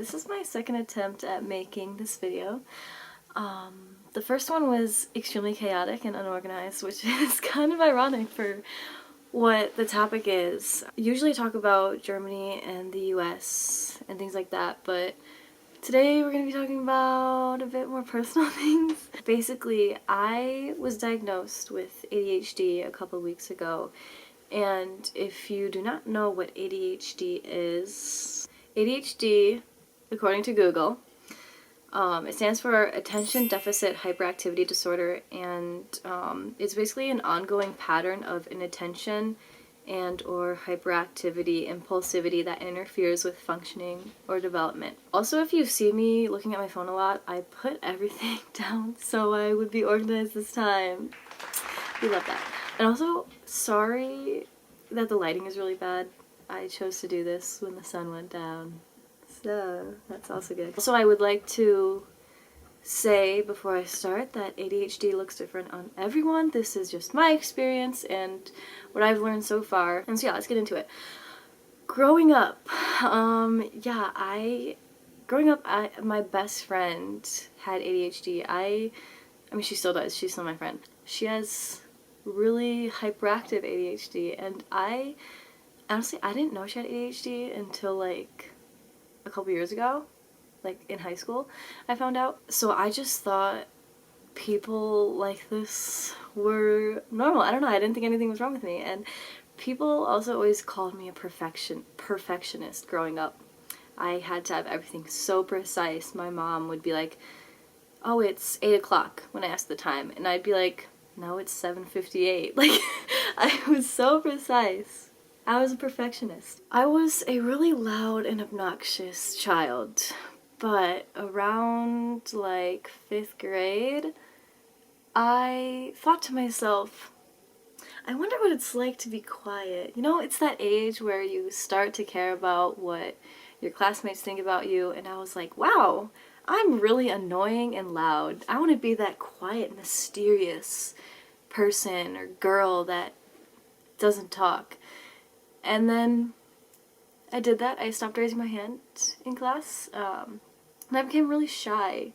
this is my second attempt at making this video. The first one was extremely chaotic and unorganized, which is kind of ironic for what the topic is. I usually talk about Germany and the US and things like that, but today we're going to be talking about a bit more personal things. Basically, I was diagnosed with ADHD a couple weeks ago, and if you do not know what ADHD is, ADHD, according to Google, it stands for Attention Deficit Hyperactivity Disorder, and it's basically an ongoing pattern of inattention and or hyperactivity, impulsivity that interferes with functioning or development. Also, if you see me looking at my phone a lot, I put everything down so I would be organized this time. We love that. And also, sorry that the lighting is really bad. I chose to do this when the sun went down. So that's also good. Also, I would like to say before I start that ADHD looks different on everyone. This is just my experience and what I've learned so far. And so yeah, let's get into it. Growing up, my best friend had ADHD. I mean, she still does. She's still my friend. She has really hyperactive ADHD, and I didn't know she had ADHD until like a couple years ago, like in high school, I found out. So I just thought people like this were normal. I don't know, I didn't think anything was wrong with me. And people also always called me a perfectionist growing up. I had to have everything so precise. My mom would be like, oh, it's 8 o'clock when I asked the time, and I'd be like, no, it's 7:58. Like, I was so precise. I was a perfectionist. I was a really loud and obnoxious child, but around like 5th grade, I thought to myself, I wonder what it's like to be quiet. You know, it's that age where you start to care about what your classmates think about you, and I was like, wow, I'm really annoying and loud. I want to be that quiet, mysterious person or girl that doesn't talk. And then I did that. I stopped raising my hand in class, and I became really shy.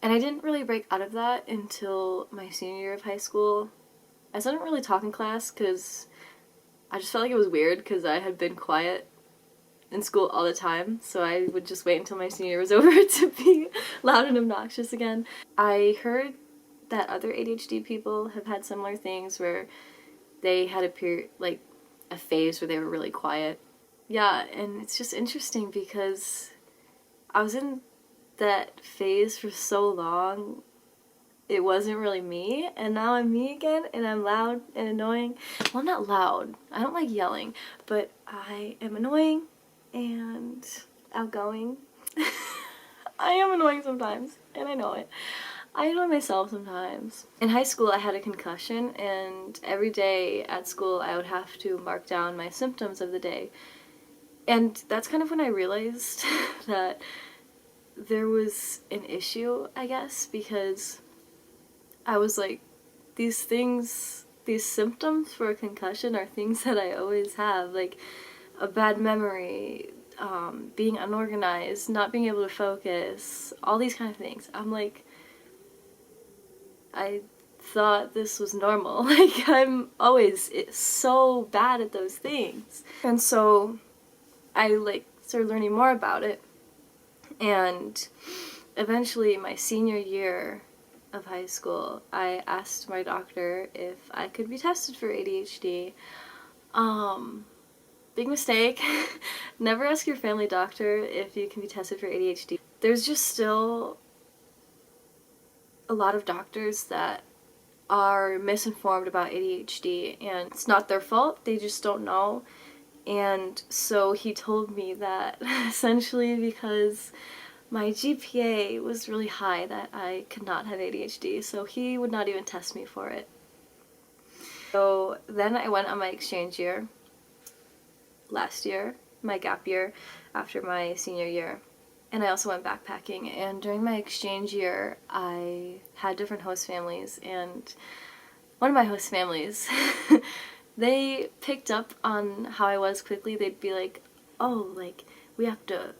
And I didn't really break out of that until my senior year of high school. I still didn't really talk in class because I just felt like it was weird because I had been quiet in school all the time, so I would just wait until my senior year was over to be loud and obnoxious again. I heard that other ADHD people have had similar things where they had a phase where they were really quiet. Yeah, and it's just interesting because I was in that phase for so long, it wasn't really me, and now I'm me again, and I'm loud and annoying. Well, I'm not loud. I don't like yelling, but I am annoying and outgoing. I am annoying sometimes, and I know it. I annoy myself sometimes. In high school, I had a concussion, and every day at school, I would have to mark down my symptoms of the day. And that's kind of when I realized that there was an issue, I guess, because I was like, these symptoms for a concussion are things that I always have, like a bad memory, being unorganized, not being able to focus, all these kind of things. I'm like, I thought this was normal. Like, I'm always so bad at those things. And so I started learning more about it, and eventually my senior year of high school, I asked my doctor if I could be tested for ADHD. Big mistake. Never ask your family doctor if you can be tested for ADHD. There's just still a lot of doctors that are misinformed about ADHD, and it's not their fault, they just don't know. And so he told me that essentially because my GPA was really high that I could not have ADHD, so he would not even test me for it. So then I went on my exchange year last year, my gap year after my senior year. And I also went backpacking, and during my exchange year, I had different host families, and one of my host families, they picked up on how I was quickly. They'd be like, oh, like, we have to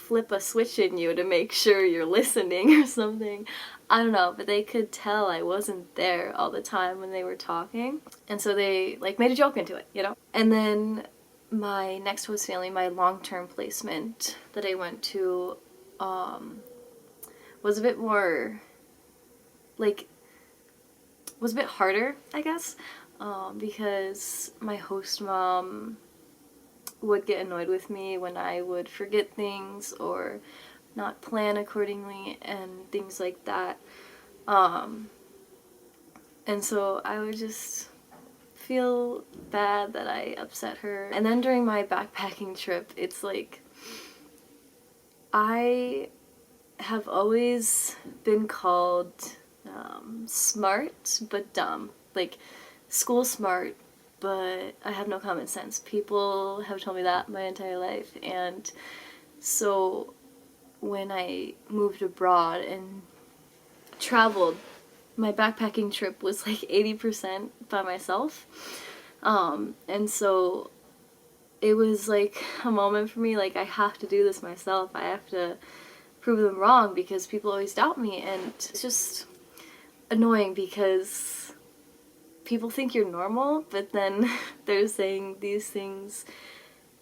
flip a switch in you to make sure you're listening or something. I don't know, but they could tell I wasn't there all the time when they were talking. And so they like made a joke into it, you know? And then my next host family, my long-term placement that I went to, was a bit more, like, was a bit harder, I guess, because my host mom would get annoyed with me when I would forget things or not plan accordingly and things like that. And so I would just feel bad that I upset her. And then during my backpacking trip, it's like, I have always been called smart but dumb. Like, school smart, but I have no common sense. People have told me that my entire life. And so when I moved abroad and traveled, my backpacking trip was like 80% by myself. And so it was like a moment for me, like, I have to do this myself. I have to prove them wrong because people always doubt me, and it's just annoying because people think you're normal, but then they're saying these things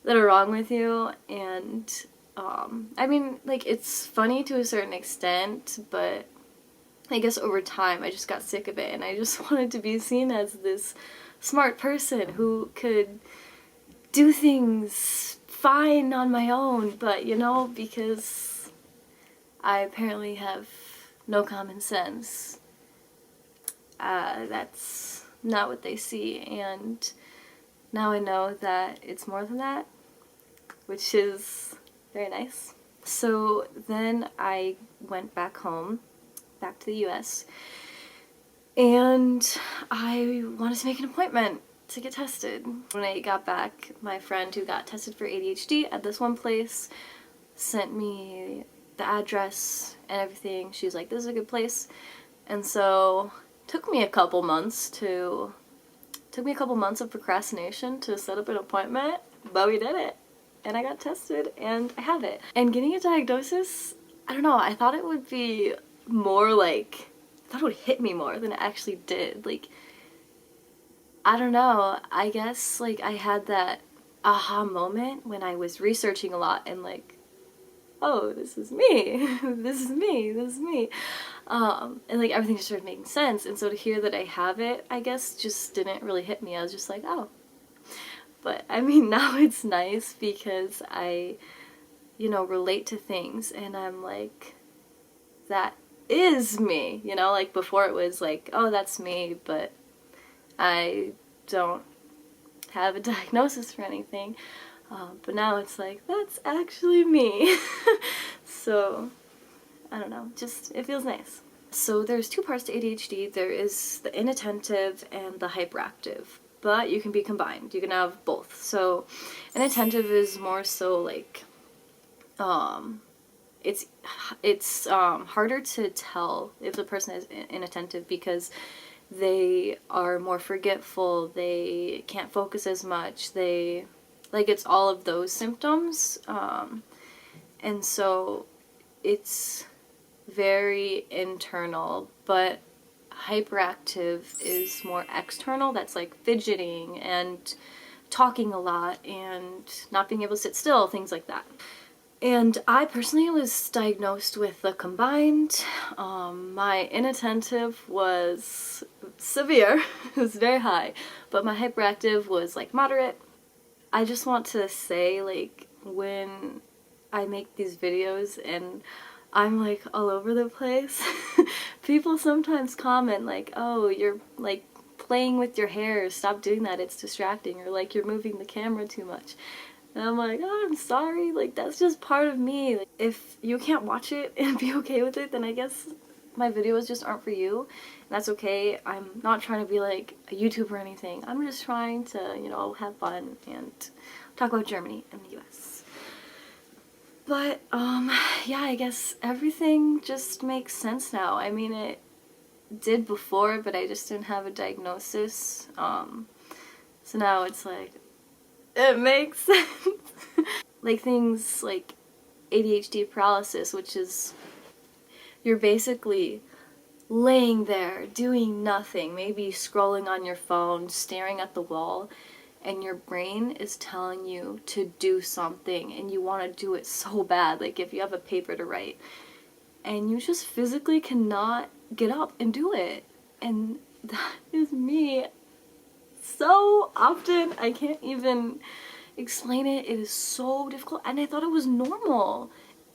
that are wrong with you. And I mean, like, it's funny to a certain extent, but I guess over time I just got sick of it, and I just wanted to be seen as this smart person who could do things fine on my own, but you know, because I apparently have no common sense, that's not what they see. And now I know that it's more than that, which is very nice. So then I went back home, back to the US, and I wanted to make an appointment to get tested. When I got back, my friend who got tested for ADHD at this one place sent me the address and everything. She was like, this is a good place. And so it took me a couple months of procrastination to set up an appointment, but we did it. And I got tested and I have it. And getting a diagnosis, I don't know, I thought it would be more like, I thought it would hit me more than it actually did. Like, I don't know, I guess like I had that aha moment when I was researching a lot and like, oh, this is me, this is me, this is me. And like everything just started making sense. And so to hear that I have it, I guess just didn't really hit me. I was just like, oh. But I mean, now it's nice because I, you know, relate to things and I'm like, that is me, you know, like before it was like, oh, that's me, but I don't have a diagnosis for anything. But now it's like, that's actually me. So, I don't know, just, it feels nice. So there's two parts to ADHD. There is the inattentive and the hyperactive, but you can be combined. You can have both. So inattentive is more so like, it's harder to tell if the person is inattentive because they are more forgetful, they can't focus as much, they, like, it's all of those symptoms, and so it's very internal. But hyperactive is more external. That's like fidgeting and talking a lot and not being able to sit still, things like that. And I personally was diagnosed with the combined. My inattentive was severe, it was very high, but my hyperactive was like moderate. I just want to say, like, when I make these videos and I'm like all over the place, people sometimes comment like, oh, you're like playing with your hair, stop doing that, it's distracting, or like you're moving the camera too much. And I'm like, oh, I'm sorry, like, that's just part of me. Like, if you can't watch it and be okay with it, then I guess my videos just aren't for you. And that's okay. I'm not trying to be like a YouTuber or anything. I'm just trying to, you know, have fun and talk about Germany and the US. But, yeah, I guess everything just makes sense now. I mean, it did before, but I just didn't have a diagnosis. So now it's like, it makes sense. Like, things like ADHD paralysis, which is you're basically laying there doing nothing, maybe scrolling on your phone, staring at the wall, and your brain is telling you to do something and you want to do it so bad, like if you have a paper to write, and you just physically cannot get up and do it. And that is me so often. I can't even explain it. It is so difficult, and I thought it was normal.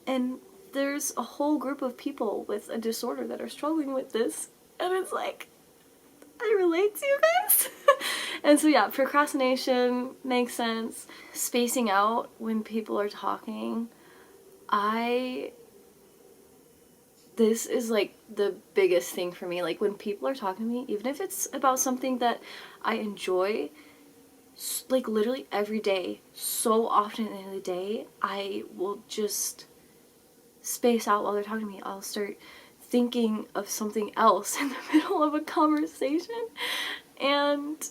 And there's a whole group of people with a disorder that are struggling with this, and it's like, I relate to you guys. And so yeah, procrastination makes sense. Spacing out when people are talking. This is like the biggest thing for me. Like when people are talking to me, even if it's about something that I enjoy, like literally every day, so often in the day, I will just space out while they're talking to me. I'll start thinking of something else in the middle of a conversation, and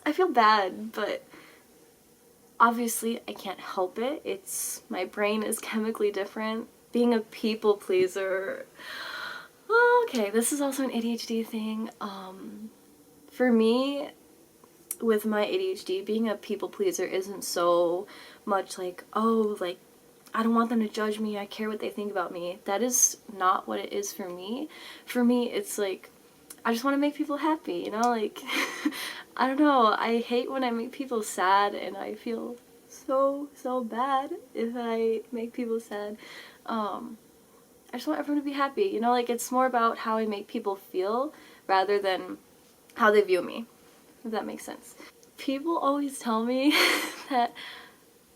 I feel bad, but obviously I can't help it. It's, my brain is chemically different. Being a people pleaser. Okay, this is also an ADHD thing. For me, with my ADHD, being a people pleaser isn't so much like, oh, like, I don't want them to judge me, I care what they think about me. That is not what it is for me. For me, it's like, I just want to make people happy, you know, like, I don't know, I hate when I make people sad, and I feel so bad if I make people sad. I just want everyone to be happy, you know, like, it's more about how I make people feel rather than how they view me, if that makes sense. People always tell me that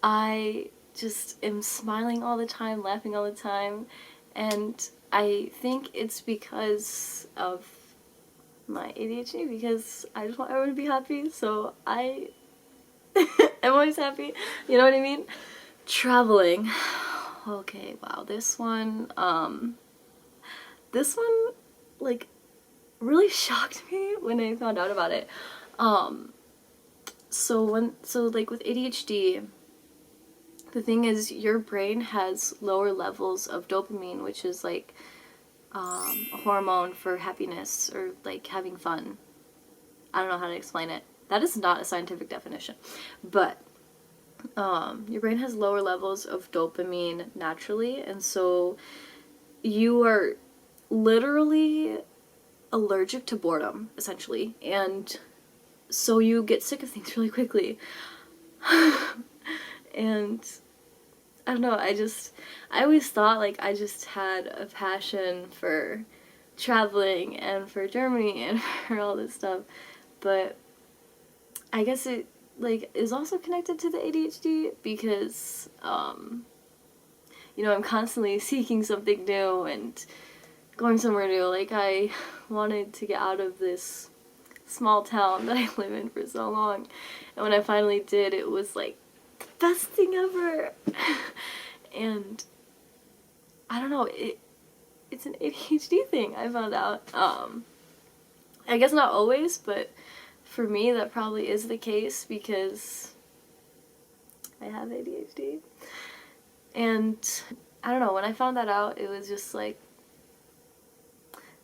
I just am smiling all the time, laughing all the time, and I think it's because of my ADHD, because I just want everyone to be happy, so I am always happy, you know what I mean? Traveling. Okay, wow, this one, like, really shocked me when I found out about it. So like with ADHD, the thing is, your brain has lower levels of dopamine, which is like a hormone for happiness or like having fun. I don't know how to explain it. That is not a scientific definition, but your brain has lower levels of dopamine naturally, and so you are literally allergic to boredom, essentially, and so you get sick of things really quickly. And I don't know, I always thought like I just had a passion for traveling and for Germany and for all this stuff, but I guess it like is also connected to the ADHD because you know, I'm constantly seeking something new and going somewhere new. Like, I wanted to get out of this small town that I live in for so long, and when I finally did, it was like the best thing ever. And I don't know, it's an ADHD thing, I found out. I guess not always, but for me that probably is the case because I have ADHD. And I don't know, when I found that out, it was just like,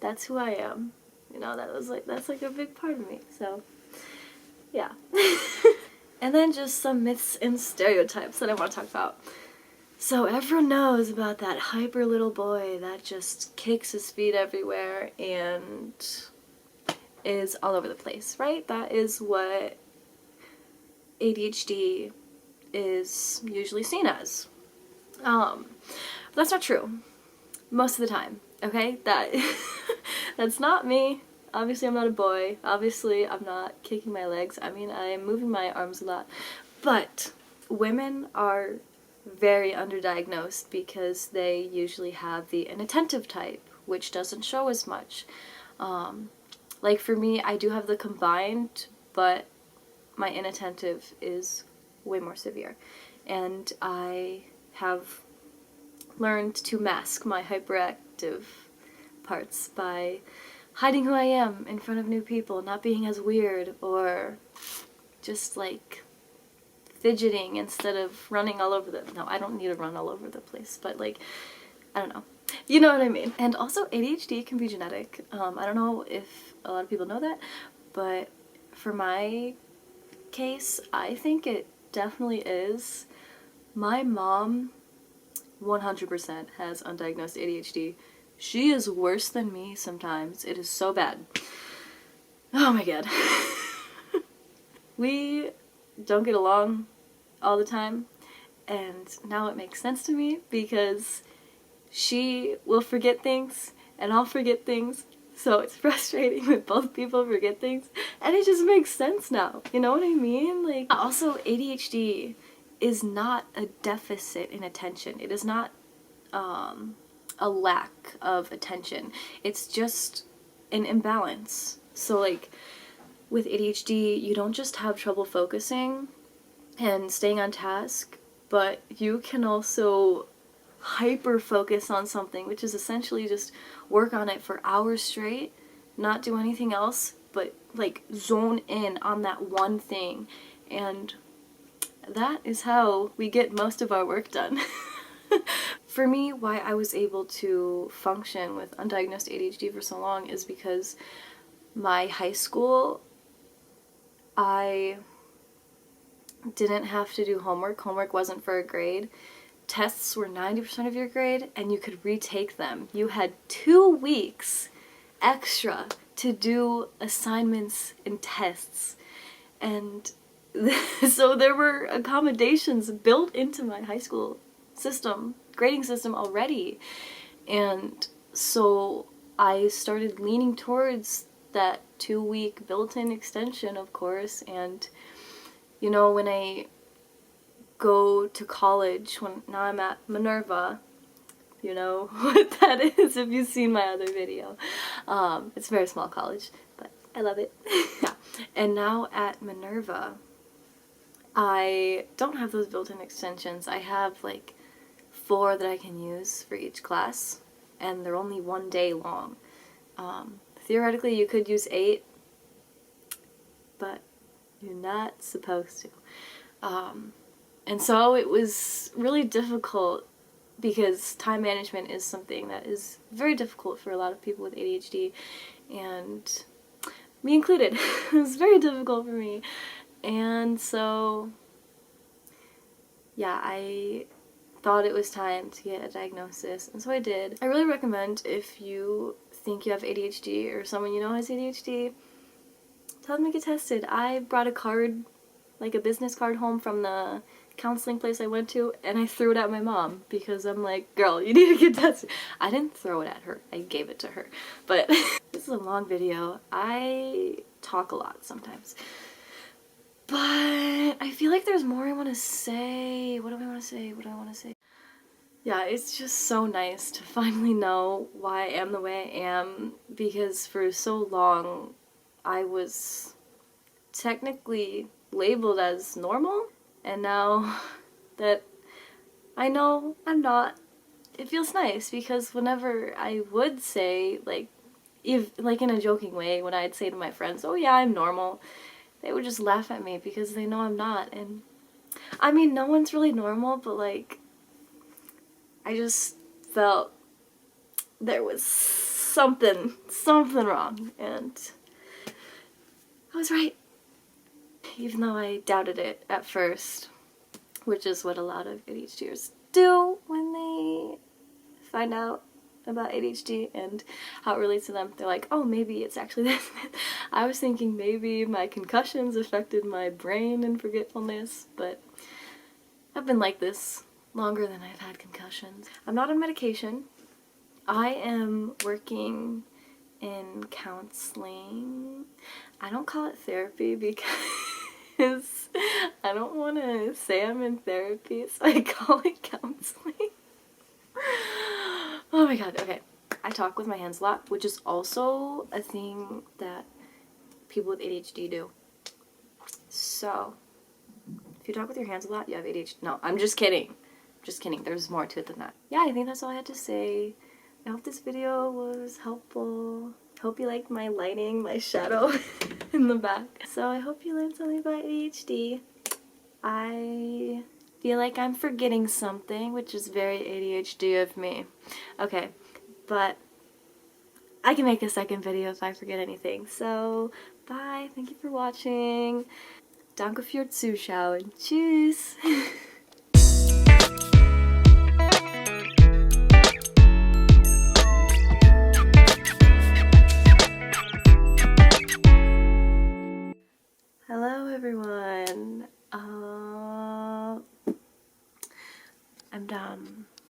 that's who I am. You know, that's like a big part of me. So, yeah. And then just some myths and stereotypes that I want to talk about. So everyone knows about that hyper little boy that just kicks his feet everywhere and is all over the place, right? That is what ADHD is usually seen as. But that's not true. Most of the time, okay? That's not me. Obviously I'm not a boy. Obviously I'm not kicking my legs. I mean, I'm moving my arms a lot. But women are very underdiagnosed because they usually have the inattentive type, which doesn't show as much. Like for me, I do have the combined, but my inattentive is way more severe. And I have learned to mask my hyperactive parts by hiding who I am in front of new people, not being as weird, or just like fidgeting instead of running all over the, no, I don't need to run all over the place, but like, I don't know. You know what I mean? And also ADHD can be genetic. I don't know if a lot of people know that, but for my case, I think it definitely is. My mom 100% has undiagnosed ADHD. She is worse than me sometimes. It is so bad. Oh my god. We don't get along all the time, and now it makes sense to me because she will forget things and I'll forget things, so it's frustrating when both people forget things, and it just makes sense now. You know what I mean? Like, also ADHD is not a deficit in attention. It is not a lack of attention. It's just an imbalance. So like with ADHD, you don't just have trouble focusing and staying on task, but you can also hyper focus on something, which is essentially just work on it for hours straight, not do anything else, but like zone in on that one thing. And that is how we get most of our work done. For me, why I was able to function with undiagnosed ADHD for so long is because my high school, I didn't have to do homework. Homework wasn't for a grade. Tests were 90% of your grade, and you could retake them. You had 2 weeks extra to do assignments and tests. And so there were accommodations built into my high school system, grading system already. And so I started leaning towards that 2-week built-in extension, of course. And you know, when I go to college, now I'm at Minerva, you know what that is if you've seen my other video. It's a very small college, but I love it. Yeah. And now at Minerva, I don't have those built-in extensions. I have like 4 that I can use for each class, and they're only 1 day long. Theoretically, you could use 8, but you're not supposed to. And so it was really difficult because time management is something that is very difficult for a lot of people with ADHD, and me included. It was very difficult for me. And so, yeah, I thought it was time to get a diagnosis, and so I did. I really recommend, if you think you have ADHD or someone you know has ADHD, tell them to get tested. I brought a card, like a business card, home from the counseling place I went to, and I threw it at my mom because I'm like, girl, you need to get tested. I didn't throw it at her, I gave it to her. But this is a long video. I talk a lot sometimes, but I feel like there's more I want to say. What do I want to say? What do I want to say? Yeah, it's just so nice to finally know why I am the way I am, because for so long I was technically labeled as normal, and now that I know I'm not, it feels nice, because whenever I would say, like, like in a joking way, when I'd say to my friends, oh yeah, I'm normal, they would just laugh at me because they know I'm not. And I mean, no one's really normal, but like, I just felt there was something wrong, and I was right. Even though I doubted it at first, which is what a lot of ADHDers do when they find out about ADHD and how it relates to them. They're like, oh, maybe it's actually this. I was thinking maybe my concussions affected my brain and forgetfulness, but I've been like this longer than I've had concussions. I'm not on medication. I am working in counseling. I don't call it therapy because I don't want to say I'm in therapy, so I call it counseling. Oh my god, okay. I talk with my hands a lot, which is also a thing that people with ADHD do. So, if you talk with your hands a lot, you have ADHD. No, I'm just kidding. Just kidding. There's more to it than that. Yeah, I think that's all I had to say. I hope this video was helpful. Hope you liked my lighting, my shadow in the back. So I hope you learned something about ADHD. I feel like I'm forgetting something, which is very ADHD of me. Okay, but I can make a second video if I forget anything. So, bye. Thank you for watching. Danke für Zuschauen. Tschüss. Hello, everyone. I'm dumb.